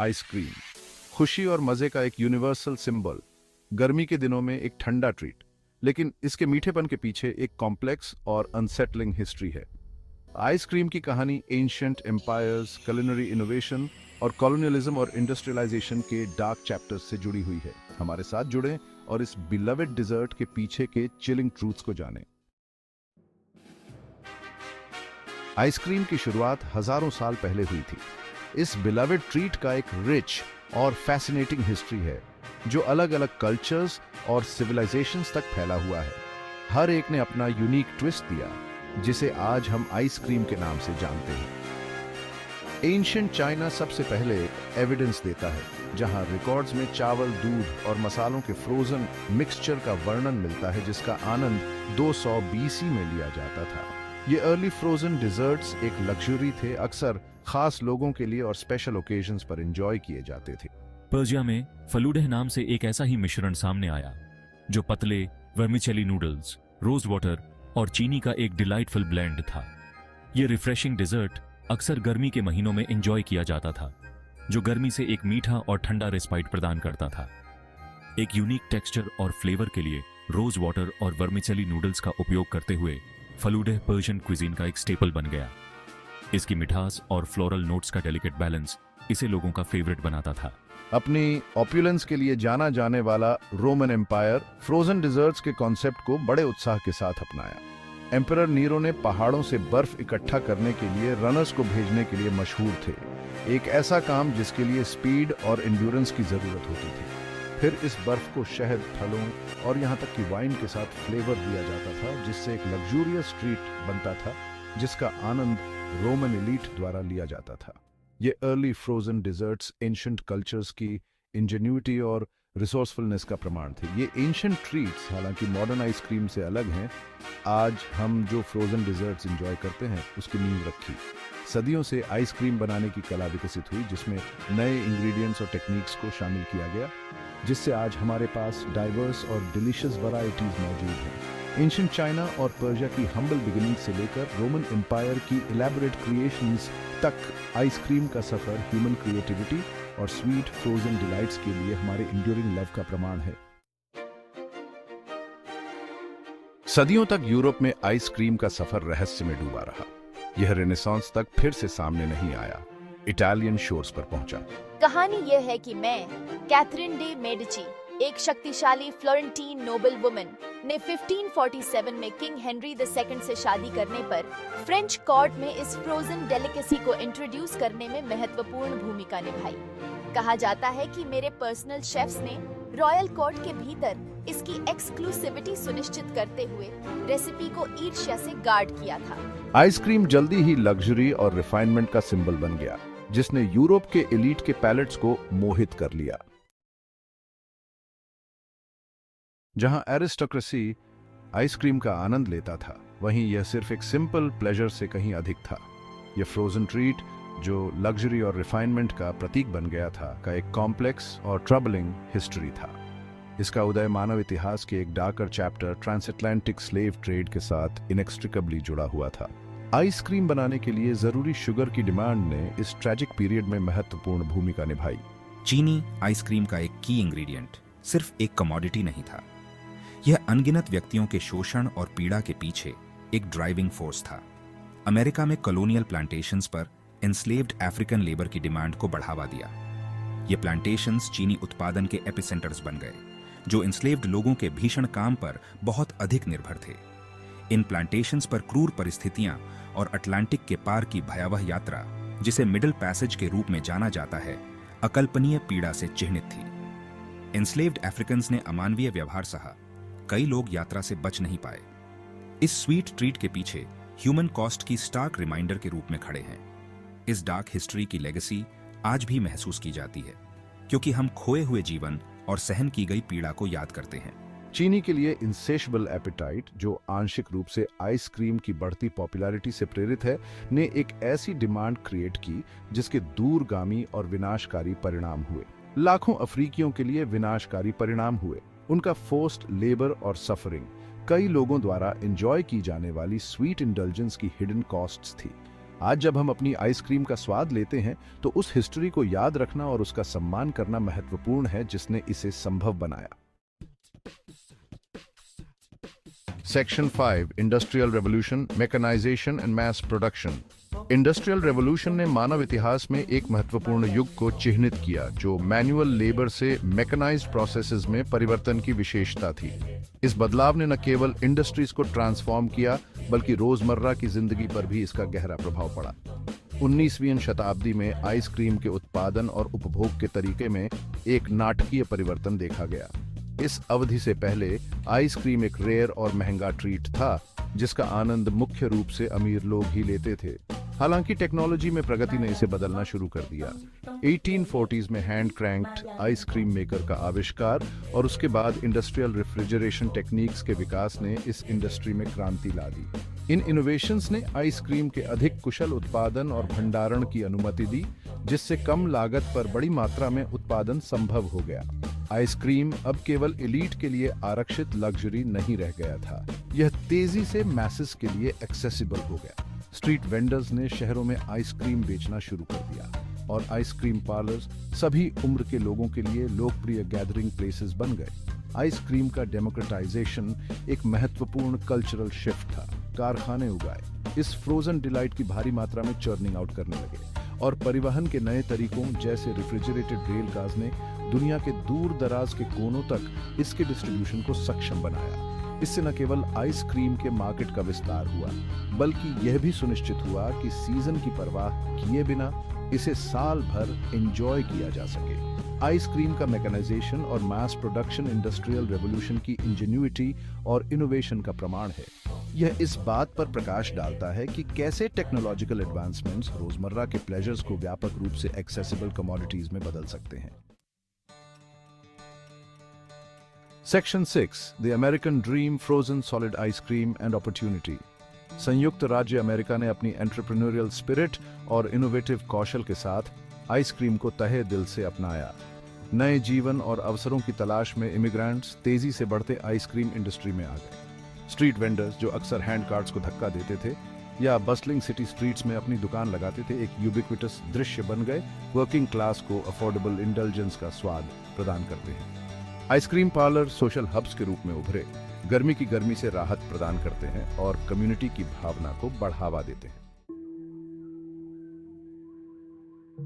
Ice cream खुशी और मजे का एक यूनिवर्सल सिंबल। गर्मी के दिनों में एक ठंडा ट्रीट, लेकिन इसके मीठेपन के पीछे एक कॉम्प्लेक्स और अनसेटलिंग हिस्ट्री है। आइसक्रीम की कहानी एंशिएंट एम्पायर्स, culinary इनोवेशन और कॉलोनियलिज्म और इंडस्ट्रियलाइजेशन के डार्क चैप्टर्स से जुड़ी हुई है। हमारे साथ जुड़ें और इस बिलवेड डिजर्ट के पीछे के चिलिंग ट्रूथ्स को जानें। आइसक्रीम की शुरुआत हजारों साल पहले हुई थी। इस बिलवेड ट्रीट का एक रिच और फैसिनेटिंग हिस्ट्री है जो अलग अलग कल्चर्स और सिविलाइजेशंस तक फैला हुआ है। हर एक ने अपना यूनिक ट्विस्ट दिया, जिसे आज हम आइसक्रीम के नाम से जानते हैं। एंशिएंट चाइना सबसे पहले एविडेंस देता है, जहां रिकॉर्ड्स में चावल, दूध और मसालों के फ्रोजन मिक्सचर का वर्णन मिलता है, जिसका आनंद 200 बीसी में लिया जाता था। ये अर्ली फ्रोजन डिजर्ट्स एक लग्जरी थे, अक्सर खास लोगों के लिए और स्पेशल ओकेजन्स पर एंजॉय किए जाते थे। पर्जिया में फलूडे नाम से एक ऐसा ही मिश्रण सामने आया जो पतले वर्मिचेली नूडल्स, रोज वाटर और चीनी का एक डिलाइटफुल ब्लेंड था। यह रिफ्रेशिंग डिजर्ट अक्सर गर्मी के महीनों में एंजॉय किया जाता था, जो गर्मी से एक मीठा और ठंडा रेस्पाइट प्रदान करता था। एक यूनिक टेक्सचर और फ्लेवर के लिए रोज वाटर और वर्मिचेली नूडल्स का उपयोग करते हुए फलूडे पर्शियन क्विजीन का एक स्टेपल बन गया। इसकी मिठास और फ्लोरल नोट्स का डेलिकेट बैलेंस इसे लोगों का फेवरेट बनाता था। अपनी ऑप्युलेंस के लिए जाना जाने वाला रोमन एम्पायर फ्रोजन डिजर्ट्स के कॉन्सेप्ट को बड़े उत्साह के साथ अपनाया। एम्परर नीरो ने पहाड़ों से बर्फ इकट्ठा करने के लिए रनर्स को भेजने के लिए मशहूर थे, एक ऐसा काम जिसके लिए स्पीड और एंड्योरेंस की जरूरत होती थी। फिर इस बर्फ को शहद, फलों और यहाँ तक कि वाइन के साथ फ्लेवर दिया जाता था, जिससे एक लग्जूरियस ट्रीट बनता था जिसका आनंद रोमन एलीट द्वारा लिया जाता था। ये early frozen desserts ancient cultures की इंजेन्यूटी और रिसोर्सफुलनेस का प्रमाण थे। ये एंशिएंट ट्रीट्स हालांकि मॉडर्न आइसक्रीम से अलग हैं। आज हम जो फ्रोजन डिजर्ट्स एंजॉय करते हैं उसकी नींव रखी। सदियों से आइसक्रीम बनाने की कला विकसित हुई, जिसमें नए इंग्रेडिएंट्स और टेक्निक्स को शामिल किया गया, जिससे आज हमारे पास डाइवर्स और डिलीशियस वैरायटीज मौजूद हैं। एंशिएंट चाइना और पर्शिया की हम्बल बिगिनिंग से लेकर रोमन एम्पायर की इलैबोरेट क्रिएशंस तक, आइसक्रीम का सफर ह्यूमन क्रिएटिविटी और स्वीट फ्रोजन डिलाइट्स के लिए हमारे इंड्यूरिंग लव का प्रमाण है। सदियों तक यूरोप में आइसक्रीम का सफर रहस्य में डूबा रहा। यह रेनेसांस तक फिर से सामने नहीं आया, इटालियन शोर्स पर पहुंचा। कहानी यह है कि मैं कैथरीन डे मेडिची, एक शक्तिशाली फ्लोरेंटीन नोबल वुमन, ने 1547 में किंग हेनरी II से शादी करने पर फ्रेंच कोर्ट में इस फ्रोजन डेलिकेसी को इंट्रोड्यूस करने में महत्वपूर्ण भूमिका निभाई। कहा जाता है कि मेरे पर्सनल शेफ्स ने रॉयल कोर्ट के भीतर इसकी एक्सक्लूसिविटी सुनिश्चित करते हुए रेसिपी को ईर्ष्या से गार्ड किया था। आइसक्रीम जल्दी ही लग्जरी और रिफाइनमेंट का सिंबल बन गया, जिसने यूरोप के एलीट के पैलेट्स को मोहित कर लिया। जहां एरिस्टोक्रेसी आइसक्रीम का आनंद लेता था, वहीं यह सिर्फ एक सिंपल प्लेजर से कहीं अधिक था। यह फ्रोजन ट्रीट, जो लग्जरी और रिफाइनमेंट का प्रतीक बन गया था, का एक कॉम्प्लेक्स और ट्रबलिंग हिस्ट्री था। इसका उदय मानव इतिहास के एक darker chapter transatlantic slave trade के साथ इनेक्स्ट्रिकबली जुड़ा हुआ था। आइसक्रीम बनाने के लिए जरूरी शुगर की डिमांड ने इस ट्रैजिक पीरियड में महत्वपूर्ण भूमिका निभाई। चीनी आइसक्रीम का एक की इंग्रेडिएंट सिर्फ एक कमोडिटी नहीं था, यह अनगिनत व्यक्तियों के शोषण और पीड़ा के पीछे एक ड्राइविंग फोर्स था। अमेरिका में कॉलोनियल प्लांटेशंस पर एन्स्लेव्ड अफ्रीकन लेबर की डिमांड को बढ़ावा दिया। ये प्लांटेशंस चीनी उत्पादन के एपिसेंटर्स बन गए, जो एन्स्लेव्ड लोगों के भीषण काम पर बहुत अधिक निर्भर थे। इन प्लांटेशंस पर क्रूर परिस्थितियां और अटलांटिक के पार की भयावह यात्रा, जिसे मिडिल पैसेज के रूप में जाना जाता है, अकल्पनीय पीड़ा से चिह्नित थी। एन्स्लेव्ड अफ्रीकन्स ने अमानवीय व्यवहार सहा, कई लोग यात्रा से बच नहीं पाए। इस स्वीट ट्रीट के पीछे ह्यूमन कॉस्ट की स्टार्क रिमाइंडर के रूप में खड़े हैं। इस डार्क हिस्ट्री की लेगेसी आज भी महसूस की जाती है, क्योंकि हम खोए हुए जीवन और सहन की गई पीड़ा को याद करते हैं। चीनी के लिए इंसेशबल एपेटाइट, जो आंशिक रूप से आइसक्रीम की बढ़ती पॉपुलैरिटी से प्रेरित है, ने एक ऐसी डिमांड क्रिएट की जिसके दूरगामी और विनाशकारी परिणाम हुए। लाखों अफ्रीकियों के लिए विनाशकारी परिणाम हुए। उनका फोर्स्ड लेबर और सफरिंग कई लोगों द्वारा एंजॉय की जाने वाली स्वीट इंडल्जेंस की हिडन कॉस्ट्स थी। आज जब हम अपनी आइसक्रीम का स्वाद लेते हैं तो उस हिस्ट्री को याद रखना और उसका सम्मान करना महत्वपूर्ण है जिसने इसे संभव बनाया। Section 5 industrial revolution, mechanisation and mass production. Industrial revolution ने मानव इतिहास में एक महत्वपूर्ण युग को चिह्नित किया जो मैनुअल लेबर से मैकेनाइज्ड प्रोसेसेस में परिवर्तन की विशेषता थी। इस बदलाव ने न केवल इंडस्ट्रीज को ट्रांसफॉर्म किया बल्कि रोजमर्रा की जिंदगी पर भी इसका गहरा प्रभाव पड़ा। 19वीं शताब्दी में आइसक्रीम के उत्पादन और उपभोग के तरीके में एक नाटकीय परिवर्तन देखा गया। इस अवधि से पहले आइसक्रीम एक रेयर और महंगा ट्रीट था जिसका आनंद मुख्य रूप से अमीर लोग ही लेते थे। हालांकि टेक्नोलॉजी में प्रगति ने इसे बदलना शुरू कर दिया। 1840s में हैंड क्रैंक्ड आइसक्रीम मेकर का आविष्कार और उसके बाद इंडस्ट्रियल रेफ्रिजरेशन टेक्निक्स के विकास ने इस इंडस्ट्री में क्रांति ला दी। इन इनोवेशंस ने आइसक्रीम के अधिक कुशल उत्पादन और भंडारण की अनुमति दी, जिससे कम लागत पर बड़ी मात्रा में उत्पादन संभव हो गया। आइसक्रीम अब केवल एलीट के लिए आरक्षित लग्जरी नहीं रह गया था, यह तेजी से मैसेस के लिए एक्सेसिबल हो गया। स्ट्रीट वेंडर्स ने शहरों में आइसक्रीम बेचना शुरू कर दिया और आइसक्रीम पार्लर्स सभी उम्र के लोगों के लिए लोकप्रिय गैदरिंग प्लेसेस बन गए। आइसक्रीम का डेमोक्रेटाइजेशन एक महत्वपूर्ण कल्चरल शिफ्ट था। कारखाने उगाए, इस फ्रोजन डिलाइट की भारी मात्रा में चर्निंग आउट करने लगे और परिवहन के नए तरीकों जैसे रेफ्रिजरेटेड रेल कार्स ने दुनिया के दूर दराज के कोनों तक इसके डिस्ट्रीब्यूशन को सक्षम बनाया। इससे न केवल आइसक्रीम के मार्केट का विस्तार हुआ बल्कि यह भी सुनिश्चित हुआ कि सीजन की परवाह किए बिना इसे साल भर एंजॉय किया जा सके। आइसक्रीम का मैकेनाइजेशन और मास प्रोडक्शन इंडस्ट्रियल रेवोल्यूशन की इंजेन्युइटी और इनोवेशन का प्रमाण है। यह इस बात पर प्रकाश डालता है कि कैसे टेक्नोलॉजिकल एडवांसमेंट्स रोजमर्रा के प्लेजर्स को व्यापक रूप से एक्सेसिबल कमोडिटीज में बदल सकते हैं। Section 6 the American dream, frozen solid ice cream and opportunity. संयुक्त राज्य अमेरिका ने अपनी एंटरप्रेन्योरियल स्पिरिट और इनोवेटिव कौशल के साथ आइसक्रीम को तहे दिल से अपनाया। नए जीवन और अवसरों की तलाश में इमिग्रेंट्स तेजी से बढ़ते आइसक्रीम इंडस्ट्री में आ गए। स्ट्रीट वेंडर्स जो अक्सर हैंड कार्ट्स को धक्का देते थे या बस्लिंग सिटी स्ट्रीट्स में अपनी दुकान लगाते थे, एक यूबिक्विटस दृश्य बन गए। वर्किंग क्लास को अफोर्डेबल इंडल्जेंस का स्वाद प्रदान करते हैं। आइसक्रीम पार्लर सोशल हब्स के रूप में उभरे, गर्मी की गर्मी से राहत प्रदान करते हैं और कम्युनिटी की भावना को बढ़ावा देते हैं।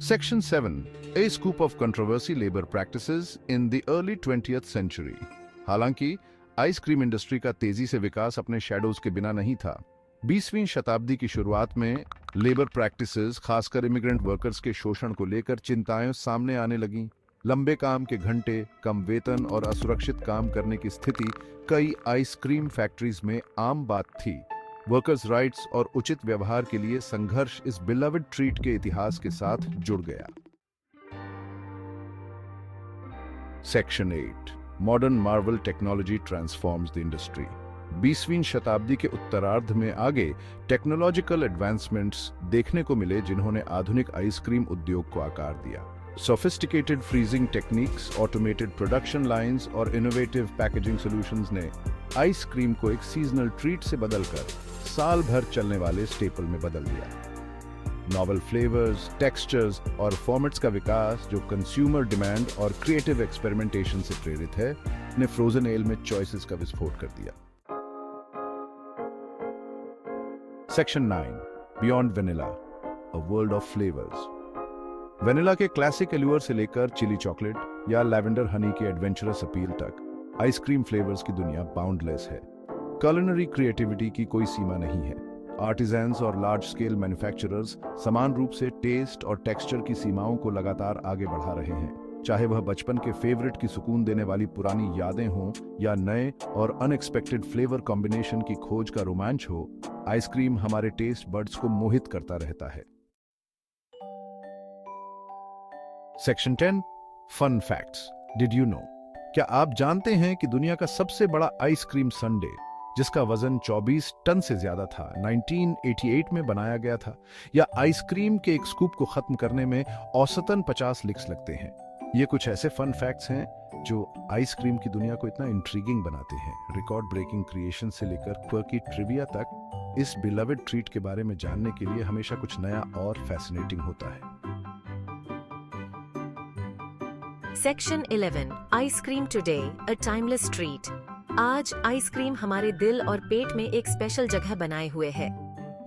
Section 7 A scoop of controversy labor practices in the early 20th century। हालांकि आइसक्रीम इंडस्ट्री का तेजी से विकास अपने शैडोज के बिना नहीं था। 20वीं शताब्दी की शुरुआत में लेबर प्रैक्टिसेस, खासकर इमिग्रेंट वर्कर्स के शोषण को लेकर चिंताएं सामने आने लगीं। लंबे काम के घंटे, कम वेतन और असुरक्षित काम करने की स्थिति कई आइसक्रीम फैक्ट्रीज में आम बात थी। वर्कर्स राइट्स और उचित व्यवहार के लिए संघर्ष इस बिलवड ट्रीट के इतिहास के साथ जुड़ गया। Section 8 modern marvel technology transforms the industry. 20वीं शताब्दी के उत्तरार्ध में आगे टेक्नोलॉजिकल एडवांसमेंट्स देखने को मिले जिन्होंने आधुनिक आइसक्रीम उद्योग को आकार दिया। Sophisticated freezing techniques, automated production lines और innovative packaging solutions ने आइसक्रीम को एक सीजनल ट्रीट से बदलकर साल भर चलने वाले स्टेपल में बदल दिया। नॉवल फ्लेवर्स, टेक्सचर्स और फॉर्मेट्स का विकास जो कंज्यूमर डिमांड और क्रिएटिव एक्सपेरिमेंटेशन से प्रेरित है, ने फ्रोजन एल में चॉइसेस का विस्फोट कर दिया। Section 9 beyond vanilla, a world of flavours. Vanilla के क्लासिक एल्यूर से लेकर चिली चॉकलेट या लैवेंडर हनी के एडवेंचरस अपील तक आइसक्रीम फ्लेवर्स की दुनिया बाउंडलेस है। कुलिनरी क्रिएटिविटी की कोई सीमा नहीं है। आर्टिजन्स और लार्ज स्केल मैन्युफैक्चरर्स समान रूप से टेस्ट और टेक्सचर की सीमाओं को लगातार आगे बढ़ा रहे हैं। चाहे वह बचपन के फेवरेट की सुकून देने वाली पुरानी यादें हों या नए और अनएक्सपेक्टेड फ्लेवर कॉम्बिनेशन की खोज का रोमांच हो, आइसक्रीम हमारे टेस्ट बड्स को मोहित करता रहता है। Section 10 fun facts. Did you know, क्या आप जानते हैं कि दुनिया का सबसे बड़ा आइसक्रीम संडे, जिसका वजन 24 टन से ज्यादा था, 1988 में बनाया गया था? या आइसक्रीम के एक स्कूप को खत्म करने में औसतन 50 लिक्स लगते हैं। ये कुछ ऐसे फन फैक्ट्स हैं जो आइसक्रीम की दुनिया को इतना इंट्रीगिंग बनाते हैं। रिकॉर्ड ब्रेकिंग क्रिएशन से लेकर क्वर्की ट्रिविया तक, इस बिलवेड ट्रीट के बारे में जानने के लिए हमेशा कुछ नया और फैसिनेटिंग होता है। Section 11 ice cream today a timeless treat. आज आइसक्रीम हमारे दिल और पेट में एक स्पेशल जगह बनाए हुए है।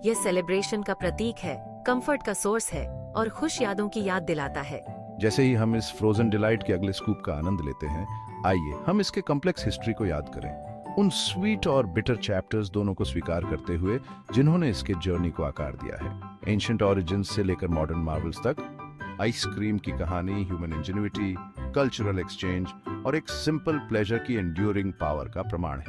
यह सेलिब्रेशन का प्रतीक है, कंफर्ट का सोर्स है और खुश यादों की याद दिलाता है। जैसे ही हम इस फ्रोजन डिलाइट के अगले स्कूप का आनंद लेते हैं, आइए हम इसके कॉम्प्लेक्स हिस्ट्री को याद करें, उन स्वीट और बिटर चैप्टर्स दोनों को स्वीकार करते हुए जिन्होंने इसके जर्नी को आकार दिया है। एंशिएंट ओरिजिन्स से लेकर मॉडर्न मार्वल्स तक, आइसक्रीम की कहानी ह्यूमन इंजेन्युइटी, कल्चरल एक्सचेंज और एक सिंपल प्लेजर की एंड्यूरिंग पावर का प्रमाण है।